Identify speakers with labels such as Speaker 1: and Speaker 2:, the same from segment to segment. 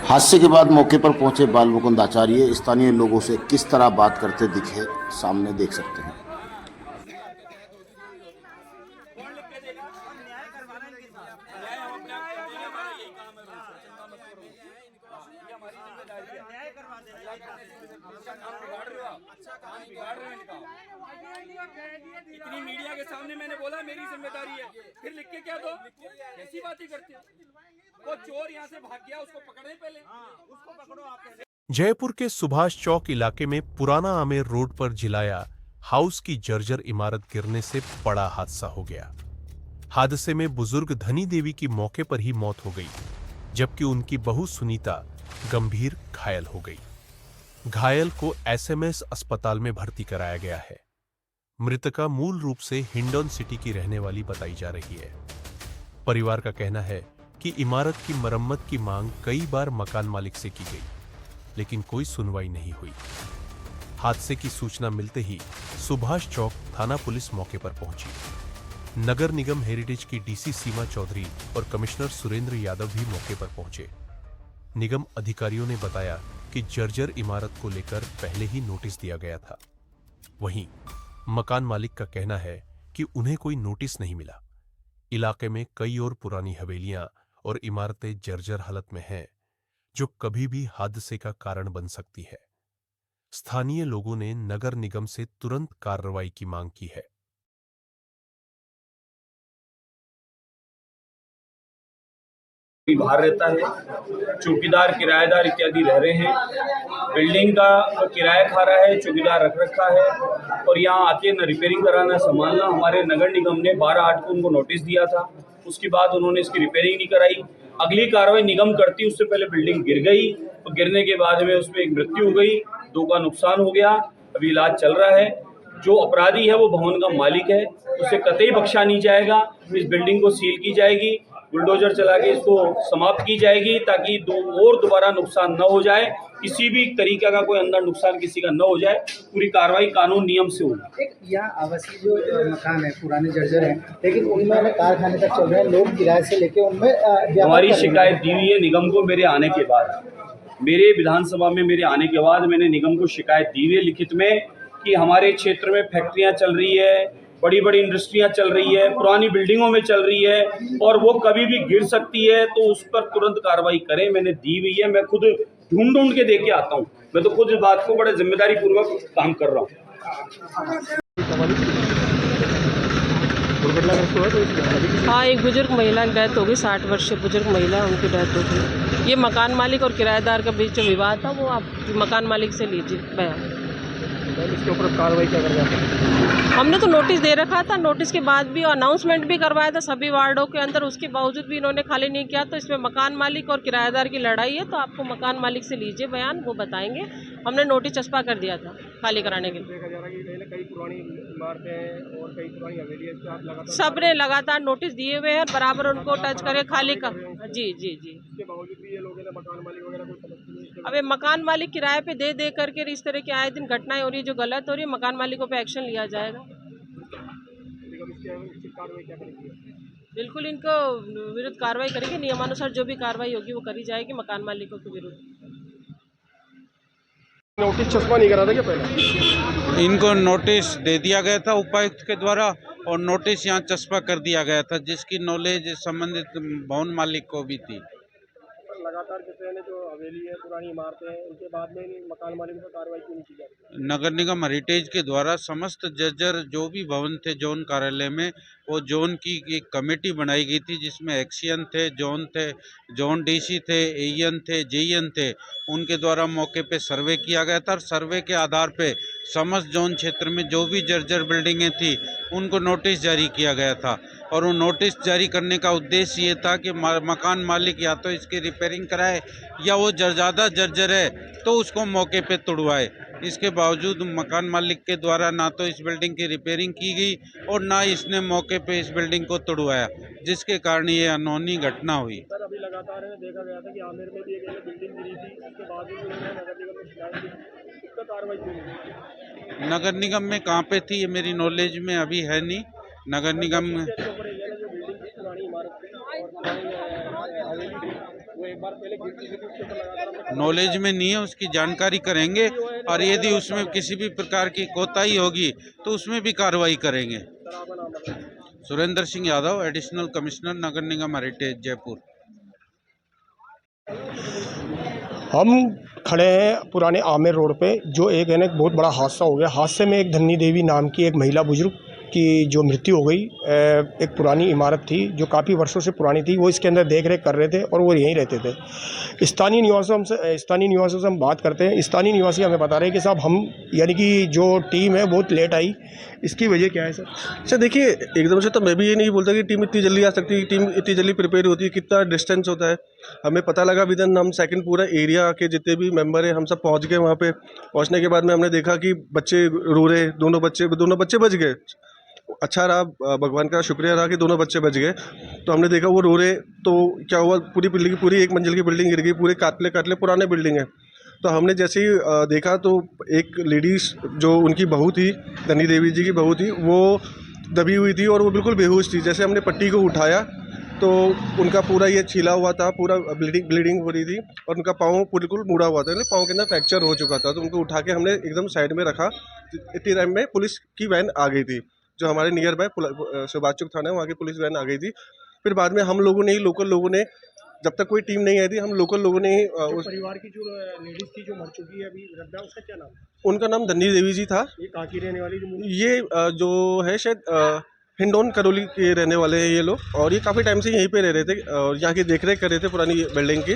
Speaker 1: हादसे के बाद मौके पर पहुंचे बाल मुकुंद आचार्य स्थानीय लोगों से किस तरह बात करते दिखे, सामने देख सकते हैं।
Speaker 2: इतनी मीडिया के सामने मैंने बोला मेरी जिम्मेदारी है, फिर लिख के क्या दो? ऐसी बातें करते हो। वो चोर यहाँ से भाग गया, उसको पकड़े पहले। उसको पकड़ो आप।
Speaker 3: जयपुर के सुभाष चौक इलाके में पुराना आमेर रोड पर जिलाया हाउस की जर्जर इमारत गिरने से बड़ा हादसा हो गया। हादसे में बुजुर्ग धनी देवी की मौके पर ही मौत हो गई, जबकि उनकी बहू सुनीता गंभीर घायल हो गई। घायल को एसएमएस अस्पताल में भर्ती कराया गया है। मृतका मूल रूप से हिंडौन सिटी की रहने वाली बताई जा रही है। परिवार का कहना है कि इमारत की मरम्मत की मांग कई बार मकान मालिक से की गई, लेकिन कोई सुनवाई नहीं हुई। हादसे की सूचना मिलते ही सुभाष चौक थाना पुलिस मौके पर पहुंची। नगर निगम हेरिटेज की डीसी सीमा चौधरी और कमिश्नर सुरेंद्र यादव भी मौके पर पहुंचे। निगम अधिकारियों ने बताया कि जर्जर इमारत को लेकर पहले ही नोटिस दिया गया था। वहीं मकान मालिक का कहना है कि उन्हें कोई नोटिस नहीं मिला। इलाके में कई और पुरानी हवेलियां और इमारतें जर्जर हालत में हैं, जो कभी भी हादसे का कारण बन सकती है। स्थानीय लोगों ने नगर निगम से तुरंत कार्रवाई की मांग की है।
Speaker 4: बाहर रहता है, चौकीदार किराएदार इत्यादि रह रहे हैं। बिल्डिंग का किराया खा रहा है, चौकीदार रख रखा है और यहाँ आके न रिपेयरिंग कराना संभालना। हमारे नगर निगम ने 12/8 को उनको नोटिस दिया था, उसके बाद उन्होंने इसकी रिपेयरिंग नहीं कराई। अगली कार्रवाई निगम करती, उससे पहले बिल्डिंग गिर गई और गिरने के बाद में उसमें एक मृत्यु हो गई, 2 का नुकसान हो गया। अभी इलाज चल रहा है। जो अपराधी है वो भवन का मालिक है, उसे कतई बख्शा नहीं जाएगा। इस बिल्डिंग को सील की जाएगी, बुलडोजर चला के इसको समाप्त की जाएगी, ताकि दोबारा नुकसान न हो जाए, किसी भी तरीके का कोई अंदर नुकसान किसी का न हो जाए। पूरी कार्रवाई कानून नियम से होगी।
Speaker 5: यहाँ आवासीय जो मकान है पुराने जर्जर हैं, लेकिन उनमें कारखाने तक चल रहे हैं, लोग किराए से लेके उनमें
Speaker 4: हमारी शिकायत दी हुई है निगम को। मेरे आने के बाद, मेरे विधानसभा में मेरे आने के बाद मैंने निगम को शिकायत दी हुई है लिखित में कि हमारे क्षेत्र में फैक्ट्रियाँ चल रही है, बड़ी बड़ी इंडस्ट्रियां चल रही है, पुरानी बिल्डिंगों में चल रही है और वो कभी भी गिर सकती है, तो उस पर तुरंत कार्रवाई करें। मैंने दी हुई है, मैं खुद ढूंढ के देके आता हूँ। मैं तो खुद इस बात को बड़े जिम्मेदारी पूर्वक काम कर रहा हूँ।
Speaker 6: हाँ, एक बुजुर्ग महिला की डेथ हो गई, 60 वर्षीय बुजुर्ग महिला, उनकी डेथ हो गई। ये मकान मालिक और किराएदार के बीच जो विवाद था, वो आप मकान मालिक से लीजिए बयान।
Speaker 5: इसके ऊपर कार्रवाई क्या कर रहे हैं?
Speaker 6: हमने तो नोटिस दे रखा था, नोटिस के बाद भी अनाउंसमेंट भी करवाया था सभी वार्डों के अंदर, उसके बावजूद भी इन्होंने खाली नहीं किया। तो इसमें मकान मालिक और किराएदार की लड़ाई है, तो आपको मकान मालिक से लीजिए बयान, वो बताएंगे। हमने नोटिस चस्पा कर दिया था खाली कराने के लिए।
Speaker 5: देखा जा रहा है कि कई पुरानी इमारतें और कई पुरानी हवेलियां
Speaker 6: सबने लगातार नोटिस दिए हुए हैं, बराबर उनको टच करे खाली का। जी जी जी।
Speaker 5: इसके बावजूद भी ये लोग मकान मालिक वगैरह कोई समझते नहीं।
Speaker 6: अब मकान मालिक किराए पे दे करके इस तरह की आए दिन घटनाएं हो रही है जो गलत हो रही है, मकान मालिकों पे एक्शन लिया जाएगा। बिल्कुल इनको विरुद्ध कार्रवाई करेंगे, नियमानुसार जो भी कार्रवाई होगी वो करी जाएगी मकान मालिकों के विरुद्ध।
Speaker 5: नोटिस चस्पा नहीं करा था क्या पहले?
Speaker 7: इनको नोटिस दे दिया गया था उपायुक्त के द्वारा और नोटिस यहाँ चस्पा कर दिया गया था, जिसकी नॉलेज संबंधित भवन मालिक को भी थी।
Speaker 5: लगातार जैसे जो हवेली है, पुरानी इमारतें हैं, उनके बाद में मकान मालिक पर कार्रवाई क्यों नहीं की जा रही?
Speaker 7: नगर निगम हेरिटेज के द्वारा समस्त जर्जर जो भी भवन थे जोन कार्यालय में, वो जोन की एक कमेटी बनाई गई थी, जिसमें एक्सियन थे, जोन डीसी थे, एईएन थे, जेईएन थे। उनके द्वारा मौके पे सर्वे किया गया था और सर्वे के आधार पे समस्त जोन क्षेत्र में जो भी जर्जर बिल्डिंगें थी उनको नोटिस जारी किया गया था। और वो नोटिस जारी करने का उद्देश्य ये था कि मकान मालिक या तो इसकी रिपेयरिंग कराए या वो ज़्यादा जर्जर है तो उसको मौके पे तोड़वाए। इसके बावजूद मकान मालिक के द्वारा ना तो इस बिल्डिंग की रिपेयरिंग की गई और ना इसने मौके पे इस बिल्डिंग को तोड़वाया, जिसके कारण ये अनहोनी घटना हुई।
Speaker 5: सर, अभी लगातार देखा गया था कि आमेर में भी एक बिल्डिंग गिरी थी, उसके बाद भी उन्होंने नगर निगम में शिकायत की, इस पर कार्रवाई क्यों नहीं?
Speaker 7: नगर निगम में कहाँ पे थी ये मेरी नॉलेज में अभी है नहीं। नगर निगम में
Speaker 5: जो बिल्डिंग की पुरानी इमारत थी और पुरानी हवेली थी, वो एक बार पहले गिर चुकी थी, उसके ऊपर लगातार
Speaker 7: नॉलेज में नहीं है, उसकी जानकारी करेंगे और यदि उसमें किसी भी प्रकार की कोताही होगी तो उसमें भी कार्रवाई करेंगे।
Speaker 5: सर आपका नाम बताइए।
Speaker 7: सुरेंद्र सिंह यादव, एडिशनल कमिश्नर नगर निगम हेरिटेज जयपुर।
Speaker 5: हम खड़े हैं पुराने आमेर रोड पे, जो एक है ना बहुत बड़ा हादसा हो गया। हादसे में एक धन्नी देवी नाम की एक महिला बुजुर्ग की जो मृत्यु हो गई। एक पुरानी इमारत थी जो काफ़ी वर्षों से पुरानी थी, वो इसके अंदर देख रेख कर रहे थे और वो यहीं रहते थे। स्थानीय निवासियों से हम बात करते हैं। स्थानीय निवासी हमें बता रहे हैं कि साहब हम यानी कि जो टीम है बहुत लेट आई, इसकी वजह क्या है सर?
Speaker 8: सर देखिए, एकदम से तो मैं भी ये नहीं बोलता कि टीम इतनी जल्दी आ सकती है, टीम इतनी जल्दी प्रिपेयर होती है, कितना डिस्टेंस होता है हमें पता लगा। विदिन हम सेकंड पूरा एरिया के जितने भी मेंबर हैं हम सब पहुंच गए वहाँ पे। पहुंचने के बाद में हमने देखा कि बच्चे रो रहे, दोनों बच्चे बच गए। अच्छा रहा, भगवान का शुक्रिया रहा कि दोनों बच्चे बच गए। तो हमने देखा वो रो रहे, तो क्या हुआ, पूरी बिल्डिंग, पूरी 1 मंजिल की बिल्डिंग गिर गई, पूरे कातले पुराने बिल्डिंग है। तो हमने जैसे ही देखा तो एक लेडीज़ जो उनकी बहू थी, धनी देवी जी की बहू थी, वो दबी हुई थी और वो बिल्कुल बेहोश थी। जैसे हमने पट्टी को उठाया तो उनका पूरा ये छिला हुआ था, पूरा ब्लीडिंग हो रही थी और उनका पाँव बिल्कुल मुड़ा हुआ था, पाँव के अंदर फ्रैक्चर हो चुका था। तो उनको उठा के हमने एकदम साइड में रखा। इतनी टाइम में पुलिस की वैन आ गई थी, जो हमारे नियर बाय सुभाष चौक थाना है, वहाँ की पुलिस वैन आ गई थी। फिर बाद में हम लोगों ने ही, लोकल लोगों ने, जब तक कोई टीम नहीं आई थी, हम लोकल लोगों ने ही उस
Speaker 5: परिवार की जो लेडीज थी जो मर चुकी है अभी वृद्धा, उसका क्या नाम?
Speaker 8: उनका नाम धनी देवी जी था।
Speaker 5: ये कहाँ की रहने वाली जो
Speaker 8: ये जो है शायद हिंडौन करौली के रहने वाले हैं ये लोग, और ये काफ़ी टाइम से यहीं पे रह रहे थे और यहाँ की देखरेख कर रहे थे पुरानी बिल्डिंग की।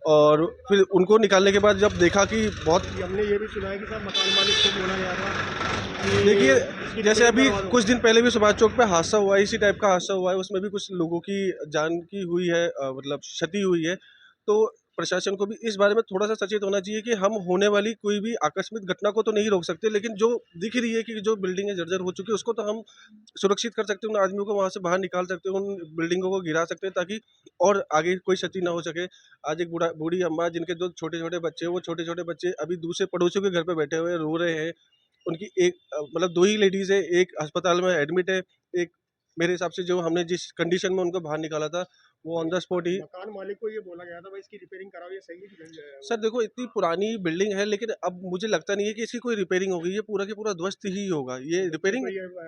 Speaker 8: और फिर उनको निकालने के बाद जब देखा कि बहुत,
Speaker 5: हमने ये भी सुना है कि साहब मकान मालिक को बोला गया था।
Speaker 8: देखिए जैसे अभी कुछ दिन पहले भी सुभाष चौक पे हादसा हुआ है, इसी टाइप का हादसा हुआ है, उसमें भी कुछ लोगों की जान की हुई है, मतलब क्षति हुई है। तो प्रशासन को भी इस बारे में थोड़ा सा सचेत होना चाहिए कि हम होने वाली कोई भी आकस्मिक घटना को तो नहीं रोक सकते, लेकिन जो दिख रही है कि जो बिल्डिंगें जर्जर हो चुकी है उसको तो हम सुरक्षित कर सकते हैं, उन आदमियों को वहाँ से बाहर निकाल सकते हैं, उन बिल्डिंगों को गिरा सकते हैं ताकि और आगे कोई क्षति ना हो सके। आज एक बूढ़ी अम्मा जिनके 2 छोटे छोटे बच्चे, वो छोटे छोटे बच्चे अभी दूसरे पड़ोसियों के घर पर बैठे हुए रो रहे हैं। उनकी एक मतलब 2 ही लेडीज़ है, एक अस्पताल में एडमिट है, एक मेरे हिसाब से जो हमने जिस कंडीशन में उनको बाहर निकाला था वो ऑन द स्पॉट ही।
Speaker 5: मकान मालिक को ये बोला गया था भाई इसकी रिपेयरिंग कराओ, ये सही है?
Speaker 8: सर देखो, इतनी पुरानी बिल्डिंग है, लेकिन अब मुझे लगता नहीं है कि इसकी कोई रिपेयरिंग होगी, ये पूरा के पूरा ध्वस्त ही होगा। ये रिपेयरिंग,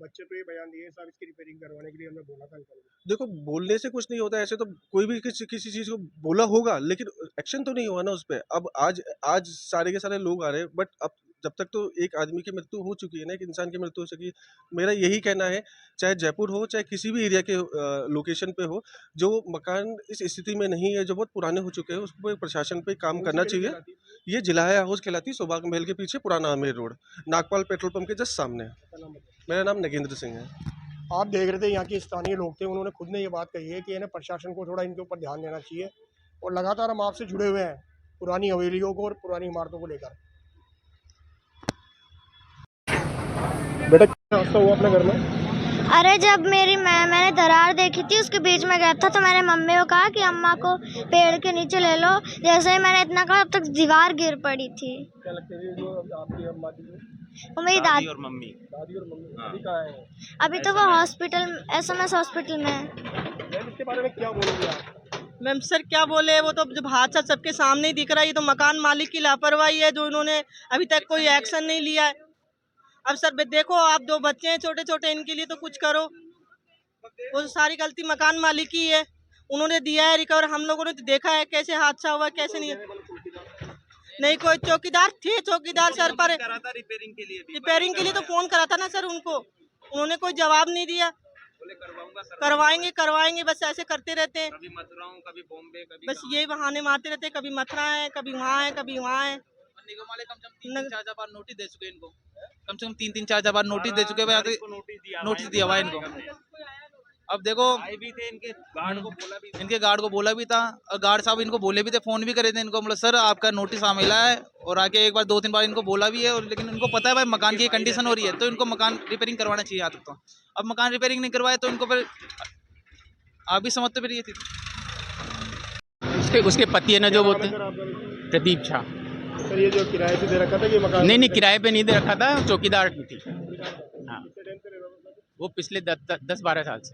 Speaker 5: बच्चे तो ये बयान दिए साहब इसकी रिपेयरिंग करवाने के लिए हमने बोला था।
Speaker 8: देखो बोलने से कुछ नहीं होता, ऐसे तो कोई भी किसी चीज़ को बोला होगा लेकिन एक्शन तो नहीं हुआ ना उस पर। अब आज सारे के सारे लोग आ रहे हैं, बट अब जब तक तो एक आदमी की मृत्यु हो चुकी है ना, एक इंसान की मृत्यु हो चुकी है। मेरा यही कहना है, चाहे जयपुर हो चाहे किसी भी एरिया के लोकेशन पे हो, जो मकान इस स्थिति में नहीं है, जो बहुत पुराने हो चुके हैं, उस पर प्रशासन पे काम करना चाहिए। ये जिलाया हाउस कहलाती, सौभाग्य महल के पीछे पुराना Amer road, Nagpal petrol pump के जस्ट सामने। मेरा नाम नगेंद्र सिंह है।
Speaker 5: आप देख रहे थे यहाँ के स्थानीय लोग थे, उन्होंने खुद ने ये बात कही है कि इन्हें प्रशासन को थोड़ा इनके ऊपर ध्यान देना चाहिए और लगातार हम आपसे जुड़े हुए हैं पुरानी हवेलियों को और पुरानी इमारतों को लेकर। बेटा क्या हादसा हुआ अपने घर में?
Speaker 9: अरे जब मैंने दरार देखी थी उसके बीच में गया था, तो मैंने मम्मी को कहा कि अम्मा को पेड़ के नीचे ले लो। जैसे ही मैंने इतना कहा, अब तक दीवार गिर पड़ी थी।
Speaker 5: क्या लगता है जो आपकी अम्मा थी
Speaker 9: वो मेरी दादी
Speaker 5: और मम्मी अभी कहाँ है?
Speaker 9: अभी तो वो हॉस्पिटल, SMS हॉस्पिटल में है।
Speaker 5: इसके बारे में क्या बोलोगे आप?
Speaker 6: मैम सर क्या बोले, वो तो जब हादसा सबके सामने ही दिख रहा है, ये तो मकान मालिक की लापरवाही है जो इन्होंने अभी तक कोई एक्शन नहीं लिया है। अब सर देखो, आप 2 बच्चे हैं छोटे छोटे, इनके लिए तो कुछ करो। वो सारी गलती मकान मालिक की है, उन्होंने दिया है रिकवर। हम लोगों ने तो देखा है कैसे हादसा हुआ, कैसे नहीं कोई चौकीदार थे, चौकीदार सर पर रिपेयरिंग के लिए तो फोन करा था ना सर उनको, उन्होंने कोई जवाब नहीं दिया। करवाएंगे बस ऐसे करते रहते हैं,
Speaker 2: कभी मथुरा हूं, कभी बॉम्बे, कभी
Speaker 6: बस यही बहाने मारते रहते हैं। कभी मथुरा है, कभी वहाँ है, कभी वहाँ है।
Speaker 2: निगम वाले कम से कम 3-4 बार नोटिस दे चुके इनको, कम से कम 3-4 बार नोटिस दे चुके, नोटिस दिया हुआ इनको। अब देखो, इनके गार्ड को बोला भी था, और गार्ड साहब इनको बोले भी थे, फोन भी करे थे इनको, मतलब सर आपका नोटिस आ मिला है, और आके एक बार 2-3 बार इनको बोला भी है। और लेकिन इनको पता है भाई मकान की कंडीशन हो रही है, तो इनको मकान रिपेयरिंग करवाना चाहिए। आज तक तो अब मकान रिपेयरिंग नहीं करवाए तो इनको फिर आप भी समझते फिर ये थी।
Speaker 10: उसके पति है ना जो बोलते हैं प्रदीप झा।
Speaker 5: सर ये जो किराए पे दे रखा था, ये मकान
Speaker 10: नहीं किराए पे नहीं दे रखा था, चौकीदार थी। हाँ, वो पिछले 10-12 साल से।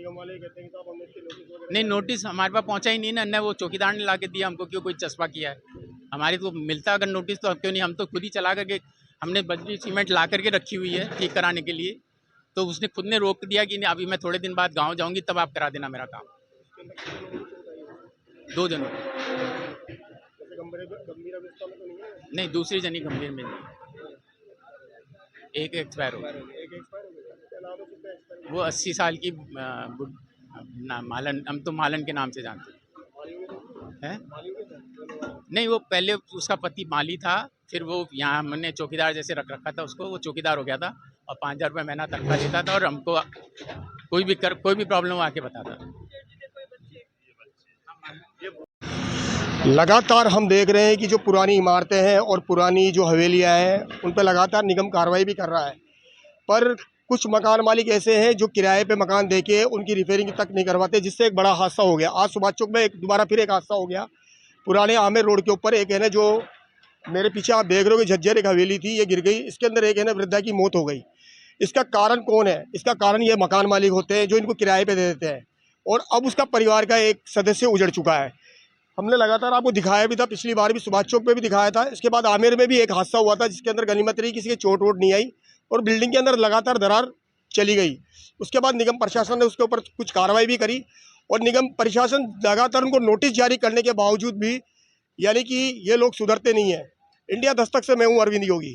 Speaker 5: निगम वाले कहते हैं कि साहब हमने इसके नोटिस वगैरह
Speaker 10: नहीं, नोटिस हमारे पास पहुंचा ही नहीं ना, वो चौकीदार ने ला के दिया हमको, क्यों कोई चस्पा किया है। हमारी तो मिलता अगर नोटिस तो क्यों नहीं, हम तो खुद ही चला करके हमने बजरी सीमेंट ला करके रखी हुई है ठीक कराने के लिए, तो उसने खुद ने रोक दिया कि नहीं अभी मैं थोड़े दिन बाद गाँव जाऊँगी तब आप करा देना मेरा काम। 2 दिनों
Speaker 5: गंभीर अवस्था में तो नहीं है?
Speaker 10: नहीं, दूसरी जनी गंभीर में नहीं, एक एक्सपायर हो गया।
Speaker 5: एक एक्सपायर हो गया, क्या नाम है कितना एक्सपायर?
Speaker 10: वो 80 साल की मालन, हम तो मालन के नाम से जानते हैं। नहीं, वो पहले उसका पति माली था, फिर वो यहाँ हमने चौकीदार जैसे रख रखा था उसको, वो चौकीदार हो गया था और 5,000 रुपये महीना तनख्वाह लेता था और हमको कोई भी प्रॉब्लम आके बताता था।
Speaker 5: लगातार हम देख रहे हैं कि जो पुरानी इमारतें हैं और पुरानी जो हवेलियां हैं उन पर लगातार निगम कार्रवाई भी कर रहा है, पर कुछ मकान मालिक ऐसे हैं जो किराए पे मकान देके उनकी रिपेयरिंग तक नहीं करवाते, जिससे एक बड़ा हादसा हो गया। आज सुभाष चौक में दोबारा फिर एक हादसा हो गया। पुराने आमेर रोड के ऊपर एक है ना, जो मेरे पीछे आप देख रहे हो कि झज्जर एक हवेली थी, ये गिर गई। इसके अंदर एक है ना वृद्धा की मौत हो गई। इसका कारण कौन है? इसका कारण ये मकान मालिक होते हैं जो इनको किराए पे दे देते हैं, और अब उसका परिवार का एक सदस्य उजड़ चुका है। हमने लगातार आपको दिखाया भी था, पिछली बार भी सुभाष चौक पे भी दिखाया था। इसके बाद आमेर में भी एक हादसा हुआ था जिसके अंदर गनीमत रही, किसी के चोट वोट नहीं आई और बिल्डिंग के अंदर लगातार दरार चली गई। उसके बाद निगम प्रशासन ने उसके ऊपर कुछ कार्रवाई भी करी और निगम प्रशासन लगातार उनको नोटिस जारी करने के बावजूद भी यानी कि ये लोग सुधरते नहीं हैं। इंडिया दस्तक से मैं हूँ अरविंद योगी।